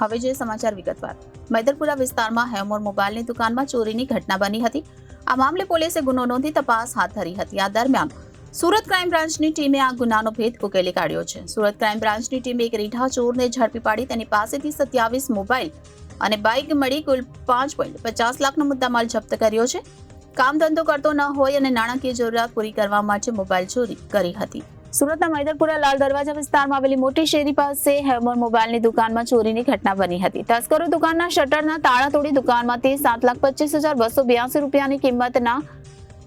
હવે જે સમાચાર વિગતવાર. મૈદરપુરા વિસ્તારમાં હેવમોર મોબાઈલની દુકાનમાં ચોરીની ઘટના બની હતી. આ મામલે પોલીસે ગુનો નોંધી તપાસ હાથ ધરી હતી. આ દરમિયાન સુરત ક્રાઇમ બ્રાન્ચની ટીમે આ ગુનાનો ભેદ ઉકેલી કાઢ્યો છે. સુરત ક્રાઇમ બ્રાન્ચની ટીમે એક રીઢા ચોરને ઝડપી પાડી તેની પાસેથી 27 મોબાઈલ અને બાઇક મળી કુલ 5.50 લાખનો મુદ્દામાલ જપ્ત કર્યો છે. કામ ધંધો કરતો ન હોય અને નાણાકીય જરૂરિયાત પૂરી કરવા માટે મોબાઈલ ચોરી કરી હતી. સુરતના મૈદરપુરા લાલ દરવાજા વિસ્તારમાં આવેલી મોટી શેરી પાસે હેવમોર મોબાઈલની દુકાનમાં ચોરીની ઘટના બની હતી. તસ્કરો દુકાનના શટરના તાળા તોડી દુકાનમાંથી 7,25,282 રૂપિયાની કિંમતના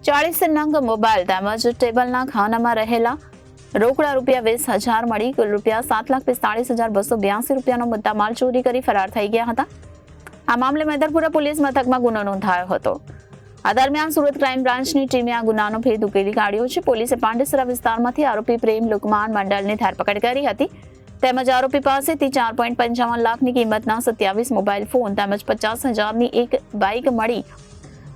40 નંગ મોબાઈલ તેમજ ટેબલના ખાનામાં રહેલા રોકડા રૂપિયા 20,000 મળી કુલ રૂપિયા 7,45,282 રૂપિયાનો મુદ્દામાલ ચોરી કરી ફરાર થઈ ગયા હતા. આ મામલે મૈદરપુરા પોલીસ મથકમાં ગુનો નોંધાયો હતો. આ દરમિયાન સુરત ક્રાઇમ બ્રાન્ચની ટીમે આ ગુનાનો ભેદ ઉકેલી કાઢ્યો છે. પોલીસે પાંડેસરા વિસ્તારમાંથી આરોપી પ્રેમ લુકમાન મંડળની ધરપકડ કરી હતી. તેમજ આરોપી પાસેથી 4.55 લાખની કિંમતના 27 મોબાઈલ ફોન તેમજ 50,000ની એક બાઇક મળી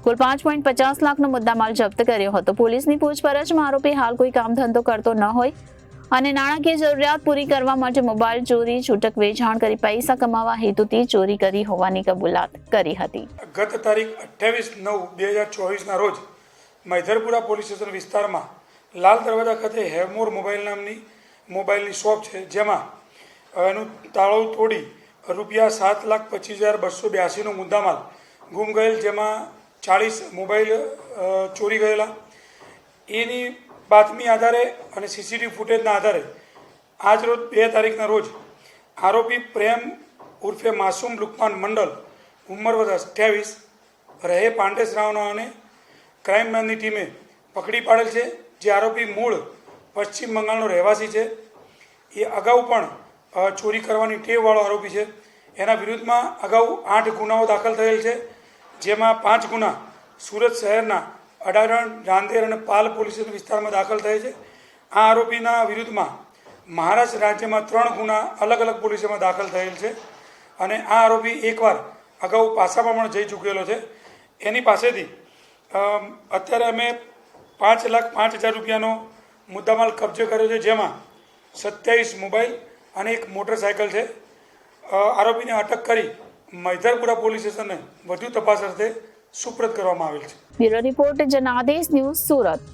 કુલ 5.50 લાખનો મુદ્દામાલ જપ્ત કર્યો હતો. પોલીસની પૂછપરછમાં આરોપી હાલ કોઈ કામ ધંધો કરતો ન હોય અને નાણાકીય જરૂરિયાત પૂરી કરવા માટે મોબાઈલ ચોરી છૂટક વેચાણ કરી પૈસા કમાવા હેતુથી ચોરી કરી હોવાની કબૂલાત કરી હતી. ગત તારીખ 28/9/2024ના રોજ મૈદરપુરા પોલીસ સ્ટેશન વિસ્તારમાં લાલ દરવાજા ખાતે હેવમોર મોબાઈલ નામની મોબાઈલની શોપ છે, જેમાં એનું તાળું તોડી રૂપિયા 7,25,282નો મુદ્દામાલ ગુમ ગયેલ, જેમાં 40 મોબાઈલ ચોરી ગયેલા. એની બાતમી આધારે અને સીસીટીવી ફૂટેજના આધારે આજ રોજ 2 તારીખના રોજ આરોપી પ્રેમ ઉર્ફે માસૂમ લુકમાન મંડળ ઉંમર વર્ષ 28 રહે પાંડેસરાવનો અને ક્રાઇમ બ્રાન્ચની ટીમે પકડી પાડેલ છે. જે આરોપી મૂળ પશ્ચિમ બંગાળનો રહેવાસી છે. એ અગાઉ પણ ચોરી કરવાની ટેવવાળો આરોપી છે. એના વિરુદ્ધમાં અગાઉ 8 ગુનાઓ દાખલ થયેલ છે, જેમાં 5 ગુના સુરત શહેરના અડાજણ, રાંદેર અને પાલ પોલીસ વિસ્તારમાં દાખલ થયેલ છે. આ આરોપીના વિરુદ્ધમાં મહારાષ્ટ્ર રાજ્યમાં 3 ગુના અલગ અલગ પોલીસમાં દાખલ થયેલ છે અને આ આરોપી એકવાર અગાઉ પાસામાં પણ જઈ ચૂકેલો છે. એની પાસેથી અત્યારે અમે 5,05,000 રૂપિયાનો મુદ્દામાલ કબજે કર્યો છે, જેમાં 27 મોબાઈલ અને એક મોટરસાયકલ છે. આરોપીને અટક કરી મૈદરપુરા પોલીસ સ્ટેશનને વધુ તપાસ અર્થે સુપ્રત કરવામાં આવેલ છે. Bureau report Janadesh news, Surat.